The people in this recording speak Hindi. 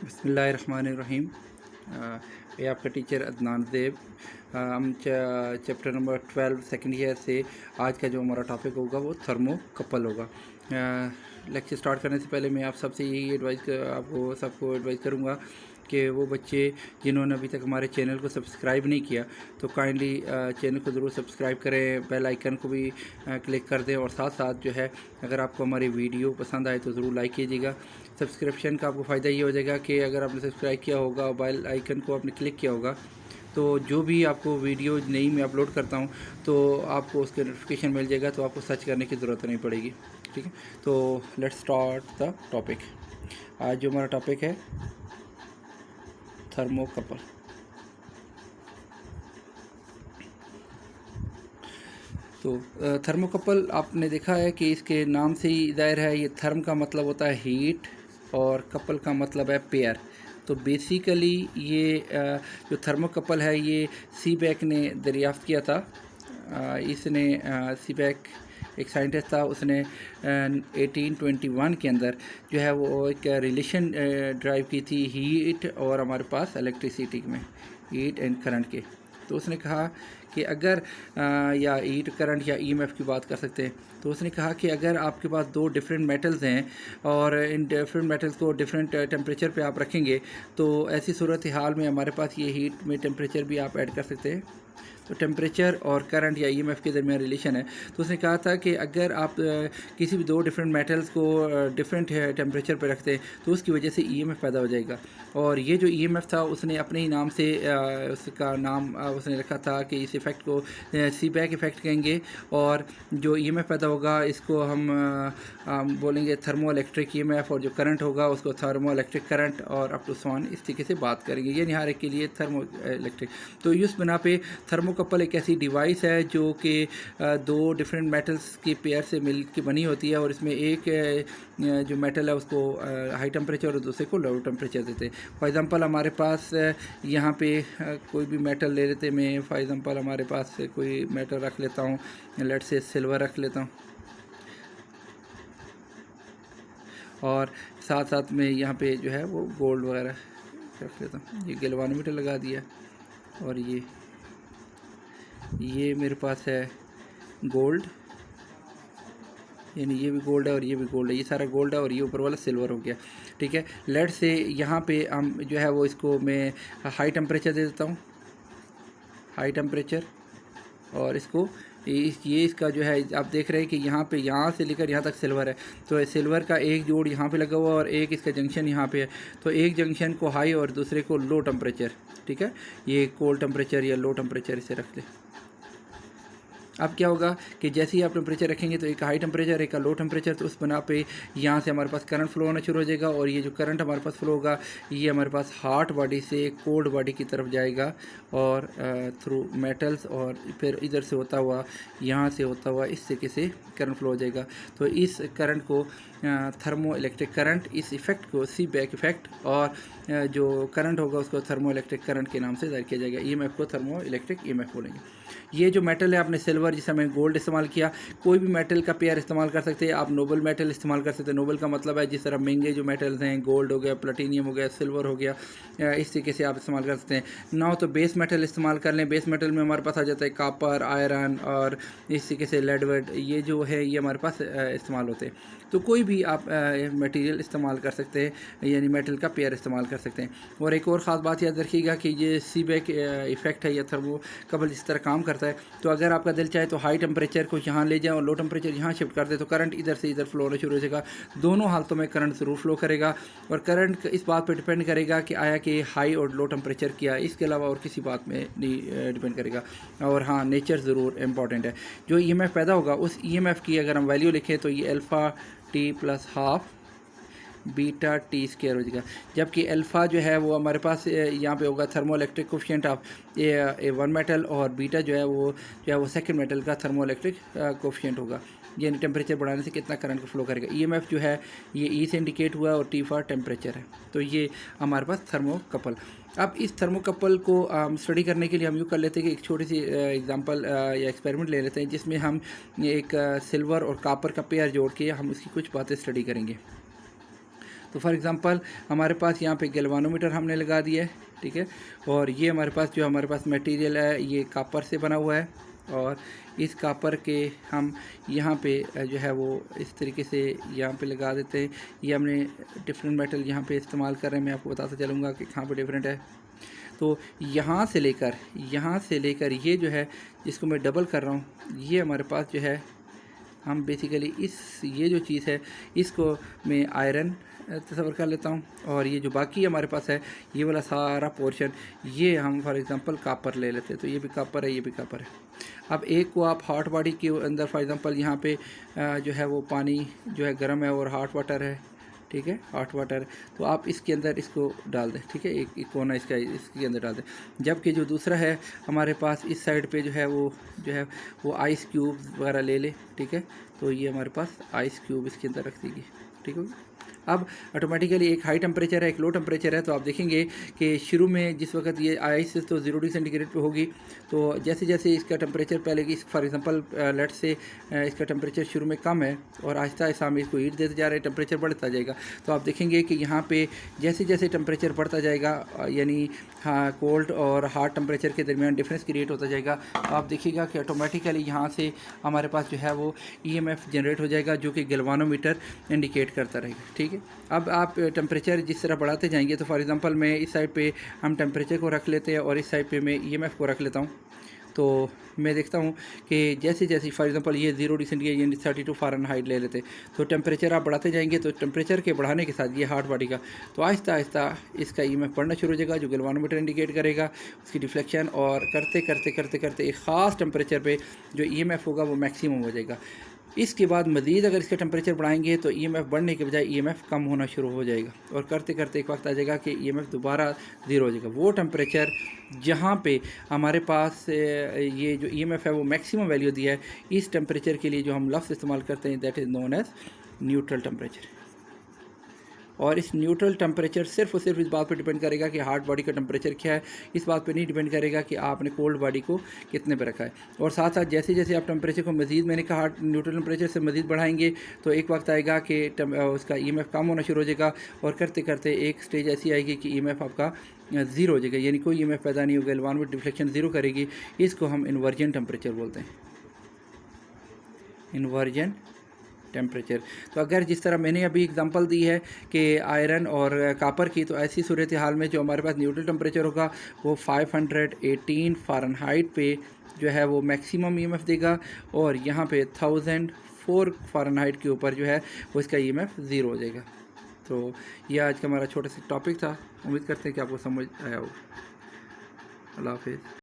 बिस्मिल्लाहिर्रहमानिर्रहीम। ये आपका टीचर अदनान ज़ेब। हम चैप्टर नंबर 12 सेकंड ईयर से आज का जो हमारा टॉपिक होगा वो थर्मोकपल होगा। लेक्चर स्टार्ट करने से पहले मैं आप सबसे यही आपको सबको एडवाइस करूँगा कि वो बच्चे जिन्होंने अभी तक हमारे चैनल को सब्सक्राइब नहीं किया तो काइंडली चैनल को ज़रूर सब्सक्राइब करें, बेल आइकन को भी क्लिक कर दें और साथ साथ जो है अगर आपको हमारी वीडियो पसंद आए तो ज़रूर लाइक कीजिएगा। सब्सक्रिप्शन का आपको फ़ायदा ये हो जाएगा कि अगर आपने सब्सक्राइब किया होगा और बेल आइकन को आपने क्लिक किया होगा तो जो भी आपको वीडियो नई मैं अपलोड करता हूँ तो आपको उसके नोटिफिकेशन मिल जाएगा, तो आपको सर्च करने की ज़रूरत नहीं पड़ेगी। ठीक है, तो लेट्स स्टार्ट द टॉपिक। आज जो हमारा टॉपिक है थर्मोकपल। तो थर्मोकपल आपने देखा है कि इसके नाम से ही ज़ाहिर है, ये थर्म का मतलब होता है हीट और कपल का मतलब है पेयर। तो बेसिकली ये जो थर्मोकपल है ये सीबेक ने दरियाफ्त किया था। इसने सीबेक एक साइंटिस्ट था, उसने 1821 के अंदर जो है वो एक रिलेशन ड्राइव की थी हीट और हमारे पास इलेक्ट्रिसिटी में, हीट एंड करंट के। तो उसने कहा कि अगर या हीट करंट या ईएमएफ की बात कर सकते हैं, तो उसने कहा कि अगर आपके पास दो डिफरेंट मेटल्स हैं और इन डिफरेंट मेटल्स को डिफरेंट टेम्परेचर पे आप रखेंगे तो ऐसी सूरत हाल में हमारे पास ये हीट में टेम्परेचर भी आप ऐड कर सकते हैं। तो टेम्परेचर और करंट या ईएमएफ के दरमियान रिलेशन है। तो उसने कहा था कि अगर आप किसी भी दो डिफरेंट मेटल्स को डिफरेंट टेम्परेचर पर रखते हैं तो उसकी वजह से ईएमएफ पैदा हो जाएगा। और ये जो ईएमएफ था उसने अपने ही नाम से उसका नाम उसने रखा था कि इस इफ़ेक्ट को सीबैक इफ़ेक्ट कहेंगे। और जो ईएमएफ पैदा होगा इसको हम बोलेंगे थर्मो इलेक्ट्रिक ईएमएफ, और जो करंट होगा उसको थर्मो इलेक्ट्रिक करंट, और अप टू सॉन इस तरीके से बात करेंगे। ये निहार के लिए थर्मो इलेक्ट्रिक। तो इस बिना पे थर्मोकपल एक ऐसी डिवाइस है जो कि दो डिफरेंट मेटल्स के पेयर से मिल के बनी होती है, और इसमें एक जो मेटल है उसको हाई टेम्परेचर और दूसरे को लो टेम्परेचर देते हैं। फॉर एग्ज़ाम्पल हमारे पास यहाँ पे कोई भी मेटल ले लेते, मैं फॉर एग्ज़ाम्पल हमारे पास कोई मेटल रख लेता हूँ, लेट से सिल्वर रख लेता हूँ, और साथ साथ में यहाँ पे जो है वो गोल्ड वगैरह रख लेता हूँ। ये गैल्वानोमीटर लगा दिया, और ये मेरे पास है गोल्ड, यानी ये भी गोल्ड है और ये भी गोल्ड है, ये सारा गोल्ड है और ये ऊपर वाला सिल्वर हो गया। ठीक है, लेट से यहाँ पे हम जो है वो इसको मैं हाई टेम्परेचर दे देता हूँ, हाई टेम्परेचर, और इसको ये इसका जो है आप देख रहे हैं कि यहाँ से लेकर यहाँ तक सिल्वर है। तो सिल्वर का एक जोड़ यहाँ पे लगा हुआ और एक इसका जंक्शन यहाँ पे है। तो एक जंक्शन को हाई और दूसरे को लो टेम्परेचर। ठीक है, ये कोल्ड टेम्परेचर या लो टेम्परेचर इसे रख लें। अब क्या होगा कि जैसे ही आप टेम्परेचर रखेंगे तो एक हाई टेम्परेचर एक लो टेम्परेचर, तो उस बना पे यहाँ से हमारे पास करंट फ्लो होना शुरू हो जाएगा, और ये जो करंट हमारे पास फ्लो होगा ये हमारे पास हॉट बॉडी से कोल्ड बॉडी की तरफ जाएगा, और थ्रू मेटल्स, और फिर इधर से होता हुआ यहाँ से होता हुआ इस तरीके से करंट फ्लो हो जाएगा। तो इस करंट को थर्मो इलेक्ट्रिक करंट, इस इफ़ेक्ट को सीबैक इफ़ेक्ट, और जो करंट होगा उसको थर्मो इलेक्ट्रिक करंट के नाम से जाहिर किया जाएगा। ईएमएफ को थर्मो इलेक्ट्रिक ईएमएफ बोलेंगे। ये जो मेटल है आपने सिल्वर, जिसे हमने गोल्ड इस्तेमाल किया, कोई भी मेटल का पेयर इस्तेमाल कर सकते हैं आप। नोबल मेटल इस्तेमाल कर सकते हैं। नोबल का मतलब है जिस तरह महंगे जो मेटल्स हैं, गोल्ड हो गया, प्लेटिनियम हो गया, सिल्वर हो गया, इस तरीके से आप इस्तेमाल कर सकते हैं। ना तो बेस मेटल इस्तेमाल कर लें। बेस मेटल में हमारे पास आ जाता है कॉपर, आयरन, और इस तरीके से लेड वेड, ये जो है ये हमारे पास इस्तेमाल होते हैं। तो कोई भी आप मटेरियल इस्तेमाल कर सकते हैं, यानी मेटल का पेयर इस्तेमाल कर सकते हैं। और एक और ख़ास बात याद रखिएगा कि ये सीबैक इफ़ेक्ट है या थर्मोकपल जिस तरह काम करता है, तो अगर आपका दिल चाहे तो हाई टेम्परेचर को यहाँ ले जाएं और लो टेम्परेचर यहाँ शिफ्ट कर दे, तो करंट इधर से इधर फ्लो होना शुरू हो जाएगा। दोनों हालतों में करंट ज़रूर फ्लो करेगा, और करंट इस बात पर डिपेंड करेगा कि आया कि हाई और लो टेम्परेचर किया, इसके अलावा और किसी बात में नहीं डिपेंड करेगा। और हाँ, नेचर ज़रूर इम्पॉर्टेंट है। जो ईएमएफ पैदा होगा उस ईएमएफ की अगर हम वैल्यू लिखें तो ये alpha T plus half beta T square हो जाएगा। जबकि अल्फ़ा जो है वो हमारे पास यहाँ पे होगा thermo electric coefficient of A one metal, और बीटा जो है वो सेकंड मेटल का थर्मो इलेक्ट्रिक कोफिशिएंट होगा, यानी टेम्परेचर बढ़ाने से कितना करंट को फ्लो करेगा। ईएमएफ जो है ये ई से इंडिकेट हुआ और टी फॉर टेम्परेचर है। तो ये हमारे पास थर्मोकपल। अब इस थर्मोकपल को स्टडी करने के लिए हम यूँ कर लेते हैं कि एक छोटी सी एग्जांपल या एक्सपेरिमेंट ले लेते हैं, जिसमें हम एक सिल्वर और कॉपर का पेयर जोड़ के हम उसकी कुछ बातें स्टडी करेंगे। तो फॉर एग्ज़ाम्पल हमारे पास यहाँ पे गैल्वानोमीटर हमने लगा दिया है, ठीक है। और ये हमारे पास मटेरियल है, ये कॉपर से बना हुआ है, और इस कॉपर के हम यहाँ पे जो है वो इस तरीके से यहाँ पे लगा देते हैं। ये हमने डिफरेंट मेटल यहाँ पे इस्तेमाल कर रहे हैं, मैं आपको बताता चलूँगा कि कहाँ पे डिफरेंट है। तो यहाँ से लेकर ये जो है जिसको मैं डबल कर रहा हूँ, ये हमारे पास जो है हम बेसिकली ये जो चीज़ है इसको मैं आयरन तस्वर कर लेता हूँ, और ये जो बाकी हमारे पास है ये वाला सारा पोर्शन ये हम फॉर एग्ज़ाम्पल कॉपर ले लेते हैं। तो ये भी कॉपर है, ये भी कॉपर है। अब एक को आप हॉट बॉडी के अंदर फॉर एग्ज़ाम्पल यहाँ पे जो है वो पानी जो है गर्म है और हॉट वाटर है, ठीक है, हॉट वाटर, तो आप इसके अंदर इसको डाल दें, ठीक है, एक कोना इसके अंदर डाल दें। जबकि जो दूसरा है हमारे पास इस साइड पे जो है वो आइस क्यूब वगैरह ले ले, ठीक है। तो ये हमारे पास आइस क्यूब इसके अंदर रख देगी, ठीक है। अब ऑटोमेटिकली एक हाई टेम्परेचर है, एक लो टेम्परेचर है। तो आप देखेंगे कि शुरू में जिस वक्त ये आइस तो 0 डिग्री सेंटीग्रेड पे होगी, तो जैसे जैसे इसका टेम्परेचर पहले की फॉर एग्जांपल लेट से इसका टेम्परेचर शुरू में कम है और आहिस्ता आहिस्ता हम इसको हीट देते जा रहे हैं, टेम्परेचर बढ़ता जाएगा। तो आप देखेंगे कि यहाँ पे जैसे जैसे टेम्परेचर बढ़ता जाएगा यानी हाँ कोल्ड और हॉट टेम्परेचर के दरमियान डिफरेंस क्रिएट होता जाएगा। तो आप देखिएगा कि ऑटोमेटिकली यहाँ से हमारे पास जो है वो EMF जनरेट हो जाएगा, जो कि गैल्वानोमीटर इंडिकेट करता रहेगा, ठीक है। अब आप टेम्परेचर जिस तरह बढ़ाते जाएंगे, तो फॉर एग्जांपल मैं इस साइड पे हम टेम्परेचर को रख लेते हैं और इस साइड पे मैं EMF को रख लेता हूँ। तो मैं देखता हूँ कि जैसे जैसे फॉर एग्जांपल ये 0 डिग्री सेंटीग्रेड यानी 32 फ़ारेनहाइट ले लेते, तो टेम्परेचर आप बढ़ाते जाएंगे, तो टेम्परेचर के बढ़ाने के साथ ये हार्ट बॉडी का तो आहिस्ता आहिस्ता इसका EMF बढ़ना शुरू हो जाएगा, जो गैल्वानोमीटर इंडिकेट करेगा उसकी डिफ्लेक्शन, और करते करते करते करते एक ख़ास टेम्परेचर पे जो EMF होगा वो मैक्सिमम हो जाएगा। इसके बाद मज़ीद अगर इसका टेम्परेचर बढ़ाएंगे तो EMF बढ़ने के बजाय EMF कम होना शुरू हो जाएगा, और करते करते एक वक्त आ जाएगा कि EMF दोबारा 0 हो जाएगा। वो टेम्परेचर जहाँ पे हमारे पास ये जो EMF है वो मैक्सिमम वैल्यू दिया है, इस टेम्परेचर के लिए जो हम लफ्ज़ इस्तेमाल करते हैं that is known as neutral temperature. और इस न्यूट्रल टेम्परेचर सिर्फ और सिर्फ इस बात पर डिपेंड करेगा कि हार्ट बॉडी का टेम्परेचर क्या है, इस बात पर नहीं डिपेंड करेगा कि आपने कोल्ड बॉडी को कितने पे रखा है। और साथ साथ जैसे जैसे आप टेम्परेचर को मज़ीद, मैंने कहा न्यूट्रल टेम्परेचर से मज़ीद बढ़ाएंगे तो एक वक्त आएगा कि उसका EMF कम होना शुरू हो जाएगा, और करते करते एक स्टेज ऐसी आएगी कि EMF आपका 0 हो जाएगा, यानी कोई EMF पैदा नहीं होगा, गैल्वानोमीटर डिफ्लेक्शन 0 करेगी। इसको हम इन्वर्जन टेम्परेचर बोलते हैं, इन्वर्जन टेम्परेचर। तो अगर जिस तरह मैंने अभी एग्जांपल दी है कि आयरन और कॉपर की, तो ऐसी सूरत हाल में जो हमारे पास न्यूट्रल टेम्परेचर होगा वो 518 फ़ारेनहाइट पे जो है वो मैक्सिमम EMF देगा, और यहाँ पे 1004 फ़ारेनहाइट के ऊपर जो है वो इसका EMF 0 हो जाएगा। तो ये आज का हमारा छोटा सा टॉपिक था, उम्मीद करते हैं कि आपको समझ आया हो। अल्लाह हाफिज़।